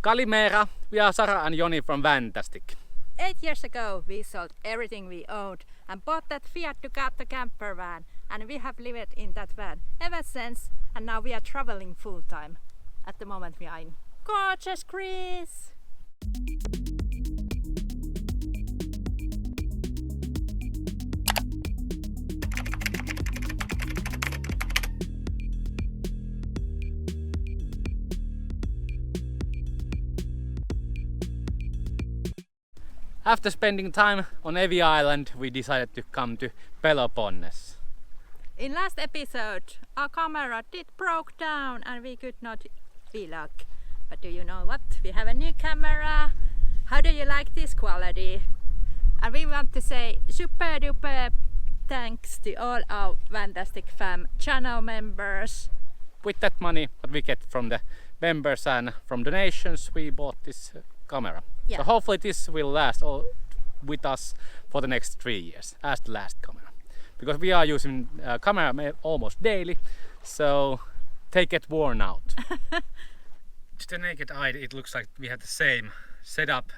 Kalimera, we are Sara and Joni from Vantastic. 8 years ago we sold everything we owned and bought that Fiat Ducato camper van, and we have lived in that van ever since, and now we are traveling full time. At the moment we are in gorgeous Greece. After spending time on Evi Island, we decided to come to Peloponnese. In last episode our camera did broke down and we could not vlog. But do you know what? We have a new camera. How do you like this quality? And we want to say super duper thanks to all our Vantastic fam channel members. With that money that we get from the members and from donations, we bought this camera. Yeah. So hopefully this will last with us for the next 3 years as the last camera. Because we are using camera almost daily, so they get worn out. To the naked eye it looks like we have the same setup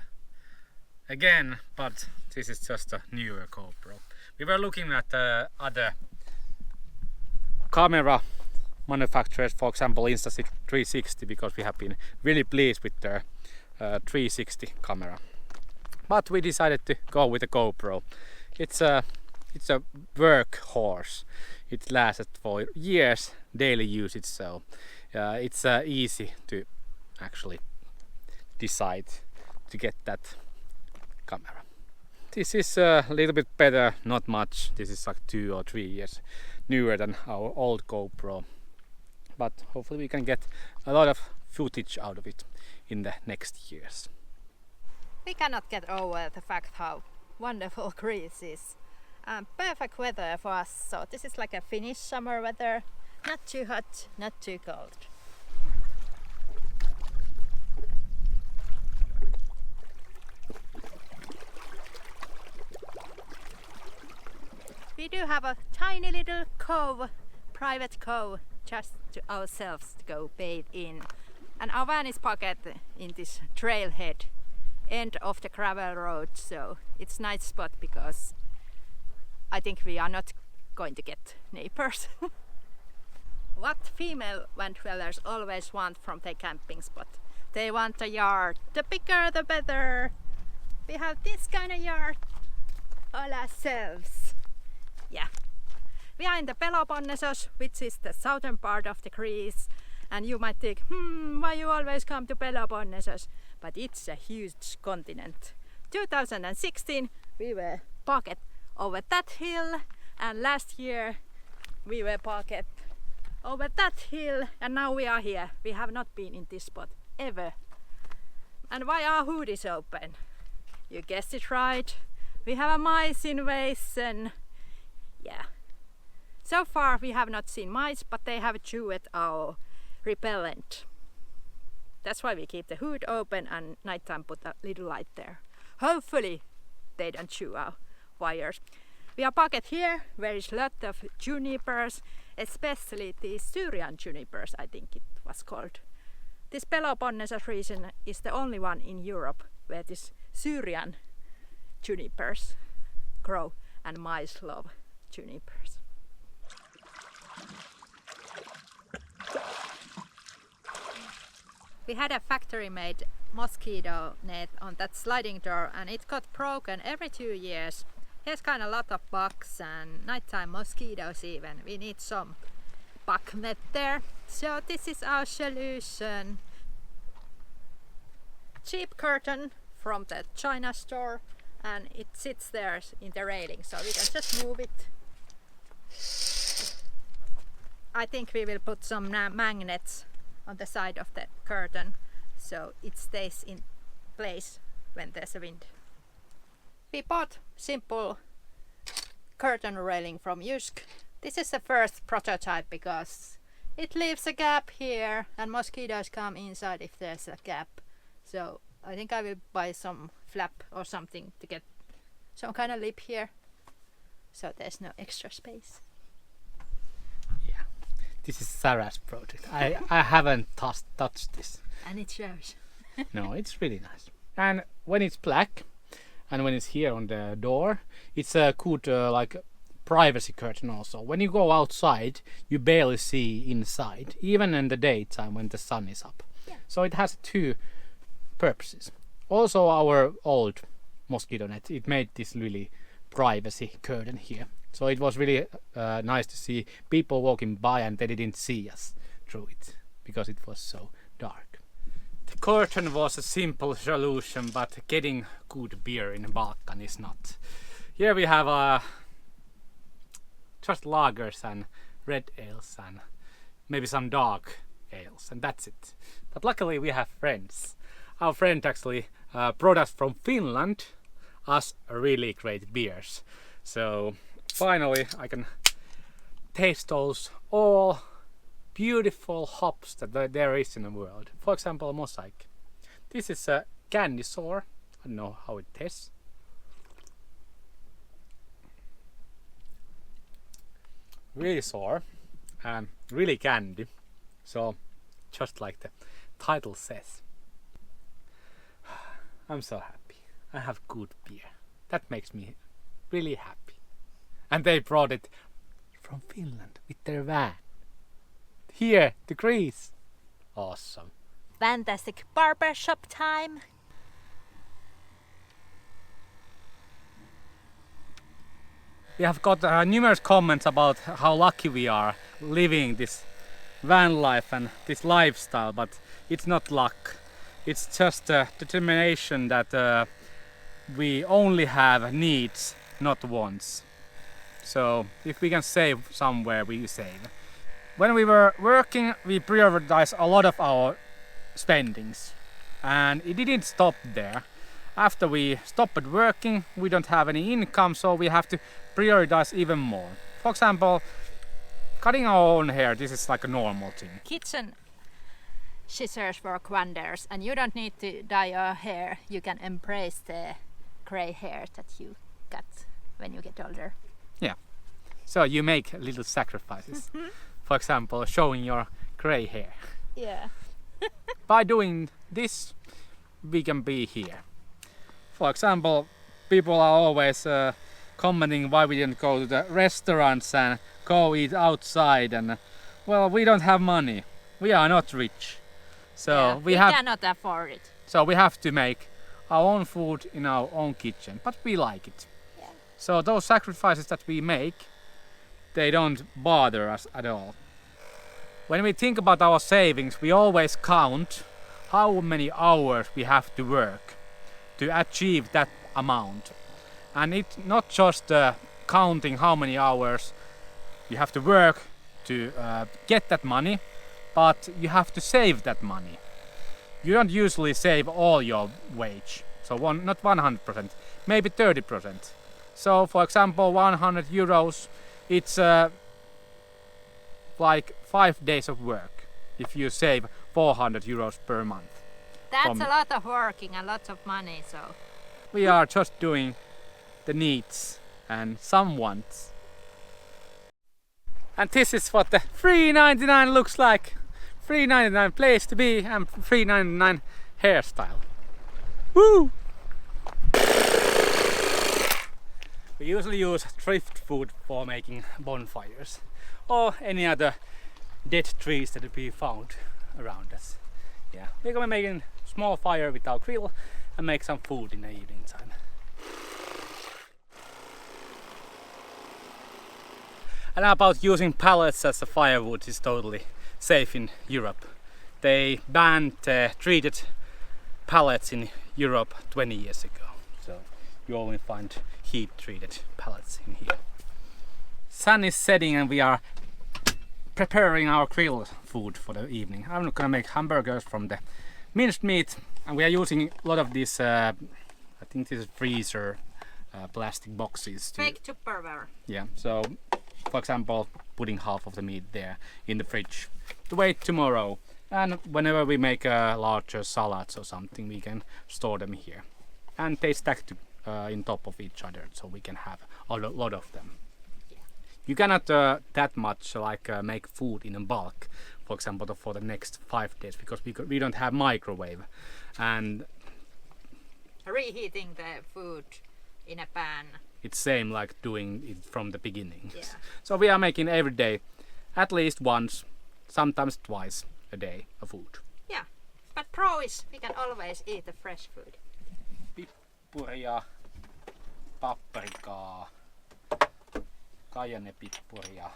again, but this is just a newer GoPro. We were looking at other camera manufacturers, for example Insta360, because we have been really pleased with their 360 camera. But we decided to go with a GoPro. It's a workhorse. It lasted for years daily usage, so it's easy to actually decide to get that camera. This is a little bit better, not much. This is like 2 or 3 years newer than our old GoPro, but hopefully we can get a lot of footage out of it in the next years. We cannot get over the fact how wonderful Greece is. Perfect weather for us, so this is like a Finnish summer weather. Not too hot, not too cold. We do have a tiny little cove, private cove, just to ourselves to go bathe in. And our van is parked in this trailhead, end of the gravel road, so it's a nice spot because I think we are not going to get neighbors. What female van dwellers always want from their camping spot? They want a yard. The bigger the better. We have this kind of yard all ourselves. Yeah. We are in the Peloponnese, which is the southern part of the Greece. And you might think, why you always come to Peloponnese? But it's a huge continent. 2016 we were parked over that hill, and last year we were parked over that hill, and now we are here. We have not been in this spot ever. And why our hood is open? You guessed it right. We have a mice invasion. Yeah. So far we have not seen mice, but they have chewed our repellent. That's why we keep the hood open and nighttime put a little light there. Hopefully they don't chew our wires. We are parked here where is a lot of junipers, especially the Syrian junipers, I think it was called. This Peloponnese region is the only one in Europe where this Syrian junipers grow, and mice love junipers. We had a factory-made mosquito net on that sliding door, and it got broken every 2 years. Here's kind of a lot of bugs and nighttime mosquitoes even. We need some bug net there. So this is our solution. Cheap curtain from the China store, and it sits there in the railing, so we can just move it. I think we will put some magnets on the side of the curtain so it stays in place when there's a wind. We bought simple curtain railing from Jysk. This is the first prototype because it leaves a gap here and mosquitoes come inside if there's a gap. So I think I will buy some flap or something to get some kind of lip here so there's no extra space. This is Sarah's project. I haven't touched this. And it shows. No, it's really nice. And when it's black and when it's here on the door, it's a good like privacy curtain also. When you go outside, you barely see inside, even in the daytime when the sun is up. Yeah. So it has two purposes. Also our old mosquito net, it made this really privacy curtain here. So it was really nice to see people walking by and they didn't see us through it because it was so dark. The curtain was a simple solution, but getting good beer in Balkan is not. Here we have just lagers and red ales and maybe some dark ales, and that's it. But luckily we have friends. Our friend actually brought us from Finland us really great beers. So finally I can taste those all beautiful hops that there is in the world. For example, Mosaic. This is a candy sour. I don't know how it tastes. Really sour and really candy. So just like the title says. I'm so happy. I have good beer. That makes me really happy. And they brought it from Finland with their van. Here to Greece. Awesome. Fantastic barbershop time. We have got numerous comments about how lucky we are living this van life and this lifestyle, but it's not luck. It's just a determination that we only have needs, not wants. So if we can save somewhere, we save. When we were working, we prioritized a lot of our spendings, and it didn't stop there. After we stopped working, we don't have any income, so we have to prioritize even more. For example, cutting our own hair, this is like a normal thing. Kitchen scissors work wonders, and you don't need to dye your hair. You can embrace the grey hair that you got when you get older. Yeah. So you make little sacrifices. For example, showing your grey hair. Yeah. By doing this, we can be here. For example, people are always commenting why we didn't go to the restaurants and go eat outside, and well, we don't have money. We are not rich. So yeah, we cannot afford it. So we have to make our own food in our own kitchen, but we like it. Yeah. So those sacrifices that we make, they don't bother us at all. When we think about our savings, we always count how many hours we have to work to achieve that amount. And it's not just counting how many hours you have to work to get that money, but you have to save that money. You don't usually save all your wage, so not 100%, maybe 30%. So for example, 100 euros, it's like 5 days of work if you save 400 euros per month. That's a lot of working and lots of money, so we are just doing the needs and some wants. And this is what the $3.99 looks like. $3.99 place to be and $3.99 hairstyle. Woo! We usually use driftwood for making bonfires or any other dead trees that we found around us. Yeah, we're gonna make a small fire with our grill and make some food in the evening time. And about using pallets as a firewood is totally safe in Europe. They banned treated pallets in Europe 20 years ago. So you only find heat treated pallets in here. Sun is setting and we are preparing our grill food for the evening. I'm gonna make hamburgers from the minced meat, and we are using a lot of these I think this is freezer plastic boxes to fake Tupperware. yeah, so for example putting half of the meat there in the fridge to wait tomorrow, and whenever we make larger salads or something we can store them here and they stack in top of each other so we can have a lot of them. You cannot that much like make food in bulk, for example, for the next 5 days because we don't have microwave. and reheating the food in a pan. it's same like doing it from the beginning. Yeah. So we are making every day at least once, sometimes twice a day of food. Yeah, but pro is we can always eat the fresh food. Pippuria, paprikaa, kajanepippuria,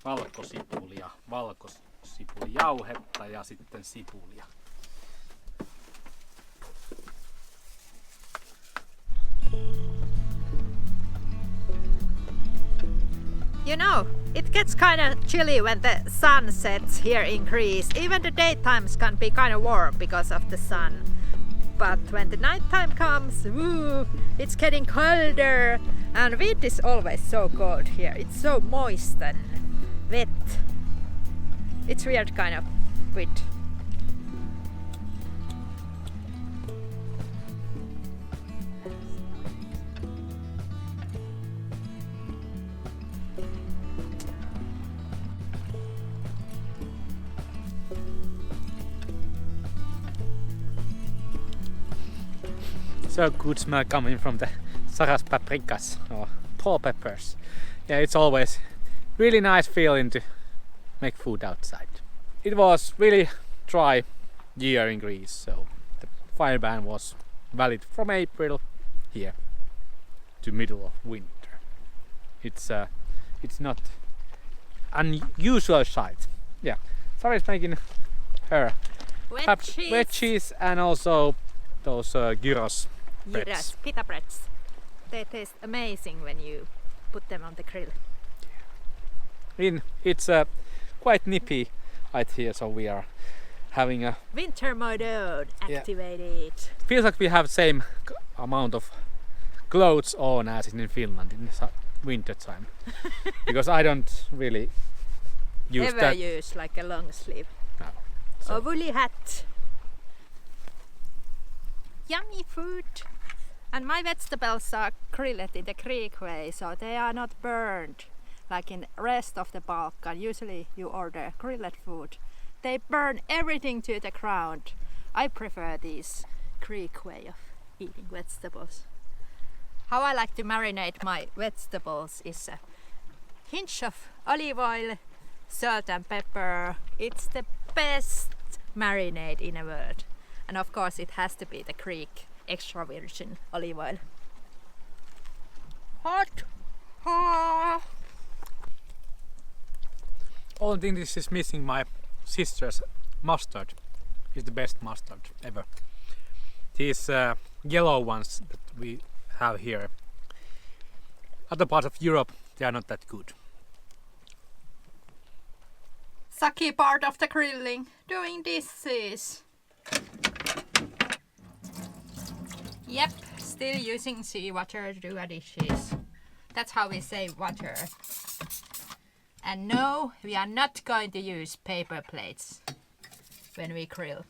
valkosipulia, valkosipulijauhetta ja sitten sipulia. You know, it gets kind of chilly when the sun sets here in Greece. Even the daytimes can be kind of warm because of the sun. But when the nighttime comes, woo, it's getting colder. And wind is always so cold here. It's so moist and wet. It's weird kind of wind. So good smell coming from the Sarah's paprikas or tall peppers. Yeah, it's always really nice feeling to make food outside. It was really dry year in Greece, so the fire ban was valid from April here to middle of winter. It's not unusual sight. Yeah, Sarah's making her wet cheese and also those gyros. Yes, pita breads. They taste amazing when you put them on the grill. It's quite nippy out here, so we are having a winter mode activated. Feels like we have same amount of clothes on as in Finland in winter time. Because I don't really use like a long sleeve. No. So. Or woolly hat. Yummy food. And my vegetables are grilled in the Greek way, so they are not burned like in rest of the Balkan. Usually you order grilled food. They burn everything to the ground. I prefer this Greek way of eating vegetables. How I like to marinate my vegetables is a hint of olive oil, salt and pepper. It's the best marinade in the world. And of course it has to be the Greek extra virgin olive oil. Hot! Only thing this is missing my sister's mustard. It's the best mustard ever. These yellow ones that we have here. Other parts of Europe, they are not that good. Sucky part of the grilling, doing dishes. Yep, still using seawater to do our dishes. That's how we save water. And no, we are not going to use paper plates when we grill.